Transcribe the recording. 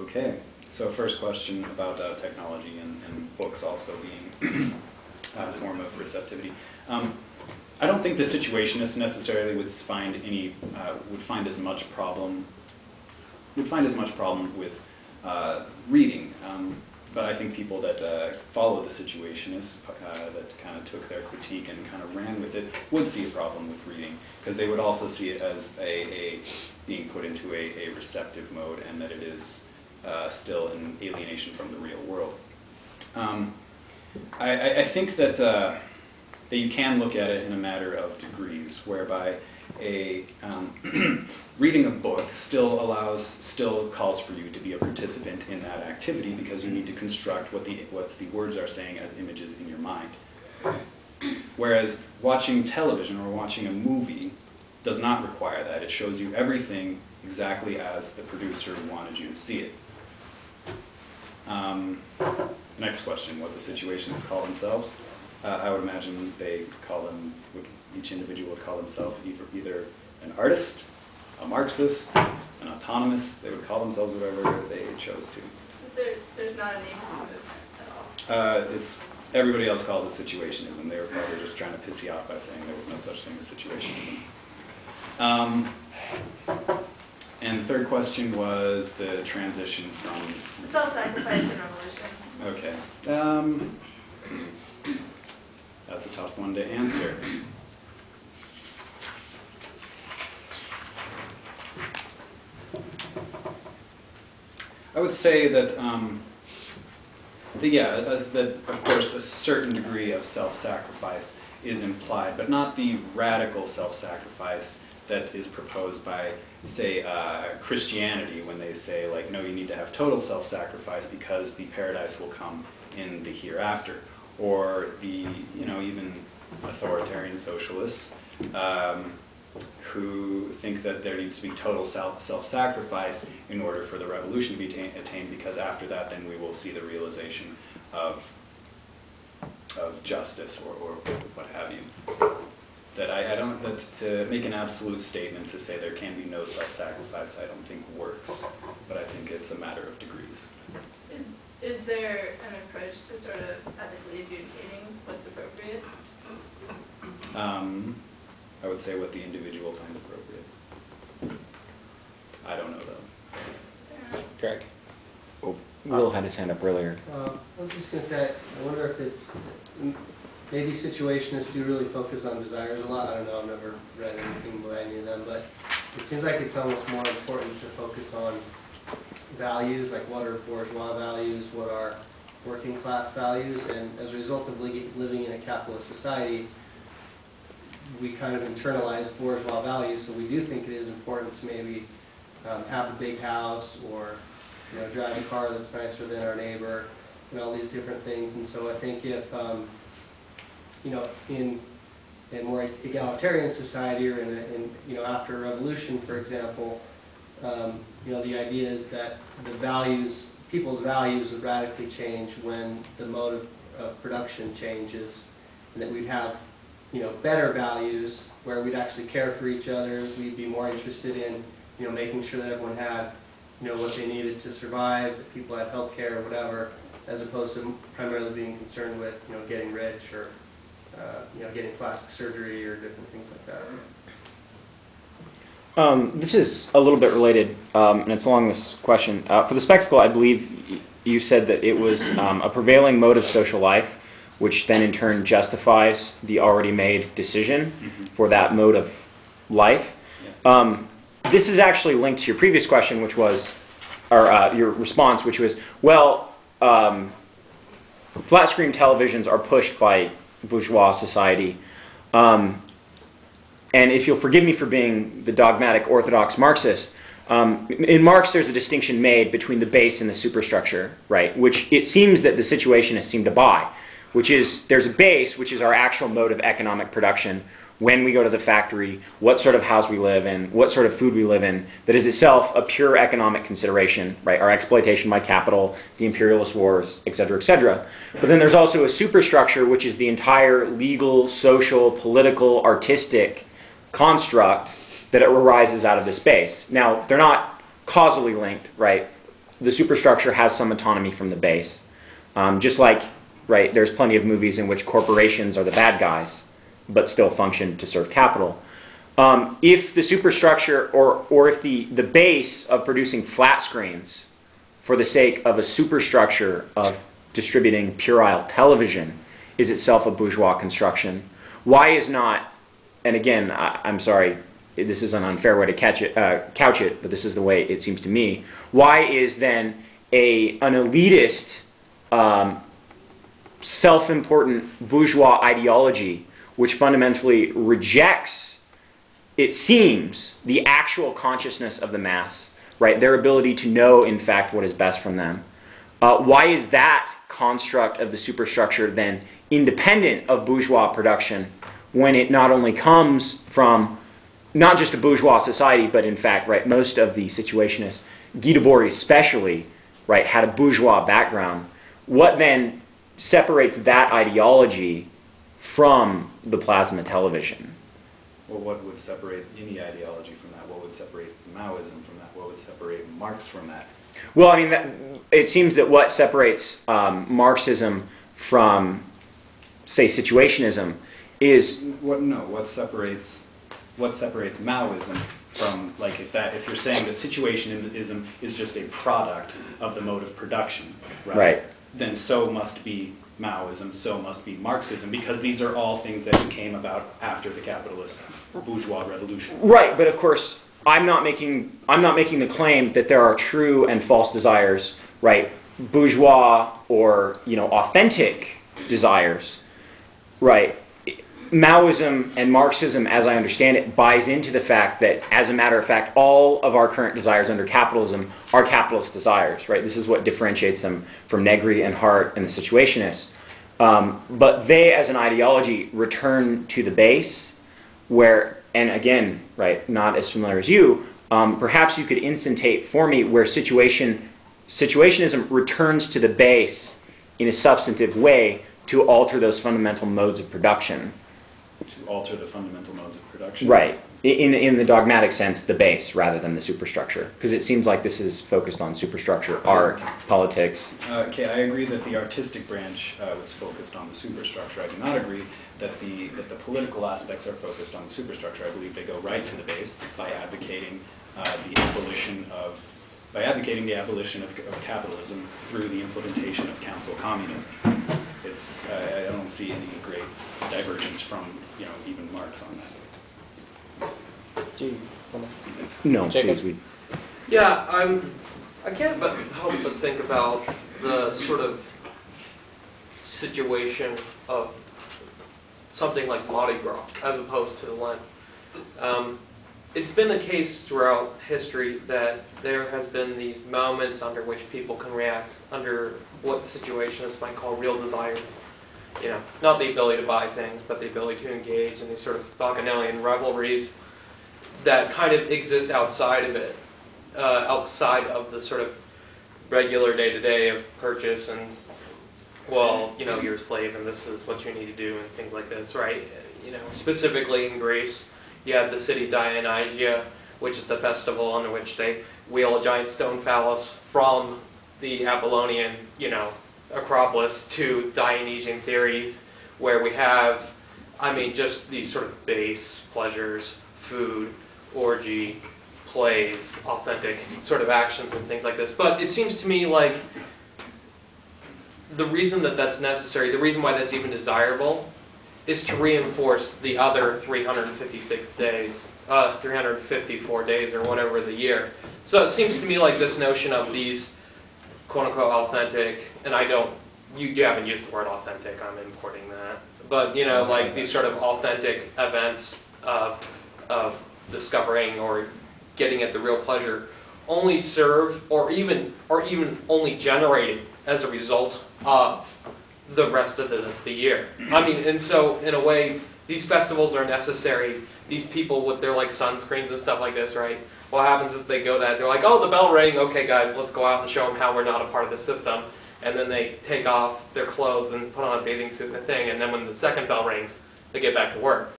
Okay, so first question about technology and books also being a form of receptivity. I don't think the Situationists necessarily would find as much problem with reading, but I think people that follow the Situationists, that kind of took their critique and kind of ran with it, would see a problem with reading, because they would also see it as being put into a receptive mode, and that it is still an alienation from the real world. I think that you can look at it in a matter of degrees, whereby a reading a book still calls for you to be a participant in that activity, because you need to construct what the words are saying as images in your mind. Whereas watching television or watching a movie does not require that. It shows you everything exactly as the producer wanted you to see it. Next question, what the Situationists call themselves? I would imagine each individual would call himself either an artist, a Marxist, an autonomist. They would call themselves whatever they chose to. There's not a name for it at all? Everybody else calls it situationism. They were probably just trying to piss you off by saying there was no such thing as situationism. And the third question was the transition from... self-sacrifice and revolution. Okay. That's a tough one to answer. I would say that, that of course a certain degree of self-sacrifice is implied, but not the radical self-sacrifice that is proposed by, say, Christianity, when they say, like, no, you need to have total self-sacrifice because the paradise will come in the hereafter. Or the, even authoritarian socialists who think that there needs to be total self-sacrifice in order for the revolution to be attained, because after that then we will see the realization of justice or what have you. That to make an absolute statement to say there can be no self-sacrifice, I don't think works, but I think it's a matter of degrees. Is there an approach to sort of ethically adjudicating what's appropriate? I would say what the individual finds appropriate. I don't know, though. Greg. Oh, Will had his hand up earlier. I was just going to say, I wonder if it's, maybe Situationists do really focus on desires a lot. I don't know, I've never read anything by any of them, but it seems like it's almost more important to focus on values, like what are bourgeois values, what are working class values, and as a result of living in a capitalist society, we kind of internalize bourgeois values, so we do think it is important to maybe have a big house, or drive a car that's nicer than our neighbor, and all these different things. And so I think if in a more egalitarian society, or in after a revolution, for example, the idea is that people's values would radically change when the mode of production changes, and that we'd have better values where we'd actually care for each other. We'd be more interested in making sure that everyone had what they needed to survive, that people had health care or whatever, as opposed to primarily being concerned with getting rich, or getting plastic surgery or different things like that. This is a little bit related, and it's along this question. For the spectacle, I believe you said that it was a prevailing mode of social life, which then in turn justifies the already made decision for that mode of life. This is actually linked to your previous question, which was, or your response, which was, well, flat screen televisions are pushed by bourgeois society. And if you'll forgive me for being the dogmatic orthodox Marxist, in Marx there's a distinction made between the base and the superstructure, right? Which it seems that the Situationists seem to buy, which is there's a base, which is our actual mode of economic production, when we go to the factory, what sort of house we live in, what sort of food we live in, that is itself a pure economic consideration, right? Our exploitation by capital, the imperialist wars, et cetera, et cetera. But then there's also a superstructure, which is the entire legal, social, political, artistic construct that arises out of this base. Now, they're not causally linked, right? the superstructure has some autonomy from the base. Just like, right, there's plenty of movies in which corporations are the bad guys, but still function to serve capital. If the superstructure, or if the base of producing flat screens for the sake of a superstructure of distributing puerile television is itself a bourgeois construction, why is not, and again, I'm sorry, this is an unfair way to couch it, but this is the way it seems to me, why is then an elitist, self-important bourgeois ideology which fundamentally rejects, it seems, the actual consciousness of the mass, right? Their ability to know, in fact, what is best from them. Why is that construct of the superstructure then independent of bourgeois production when it not only comes from not just a bourgeois society, but in fact, right, most of the Situationists, Guy Debord especially, right, had a bourgeois background. What then separates that ideology from the plasma television? Well, what would separate any ideology from that? What would separate Maoism from that? What would separate Marx from that? Well, I mean, it seems that what separates Marxism from, say, Situationism is... What separates Maoism from, like, if you're saying that Situationism is just a product of the mode of production, right? Then so must be Maoism, so must be Marxism, because these are all things that came about after the capitalist bourgeois revolution. Right, but of course, I'm not making the claim that there are true and false desires, right? Bourgeois or, authentic desires, right? Maoism and Marxism, as I understand it, buys into the fact that, as a matter of fact, all of our current desires under capitalism are capitalist desires, right? This is what differentiates them from Negri and Hart and the Situationists. But they, as an ideology, return to the base where, and again, right, not as familiar as you, perhaps you could instantate for me where Situationism returns to the base in a substantive way to alter those fundamental modes of production. To alter the fundamental modes of production. Right. In the dogmatic sense, the base rather than the superstructure. Because it seems like this is focused on superstructure, art, politics. Okay, I agree that the artistic branch was focused on the superstructure. I do not agree that the political aspects are focused on the superstructure. I believe they go right to the base by advocating the abolition of capitalism through the implementation of council communism. I don't see any great divergence from even Marx on that. Do you wanna- No, Jacob? please. Yeah, I can't but help but think about the sort of situation of something like Mardi Gras as opposed to Lent. It's been the case throughout history that there has been these moments under which people can react under what Situationists might call real desires. Not the ability to buy things, but the ability to engage in these sort of bacchanalian revelries that kind of exist outside of it, outside of the sort of regular day-to-day of purchase and, well, you're a slave and this is what you need to do and things like this, right? Specifically in Greece, you had the city Dionysia, which is the festival on which they wheel a giant stone phallus from the Apollonian, Acropolis to Dionysian theories, where we have, just these sort of base pleasures, food, orgy, plays, authentic sort of actions and things like this. But it seems to me like the reason that that's necessary, the reason why that's even desirable, is to reinforce the other 356 days, 354 days or whatever the year. So it seems to me like this notion of these quote-unquote authentic, and you haven't used the word authentic, I'm importing that, but like these sort of authentic events of discovering or getting at the real pleasure only serve or even only generated as a result of the rest of the year. And so in a way, these festivals are necessary. These people with their like sunscreens and stuff like this, right? What happens is they go that, they're like, oh, the bell rang, okay guys, let's go out and show them how we're not a part of the system. And then they take off their clothes and put on a bathing suit and a thing, and then when the second bell rings, they get back to work.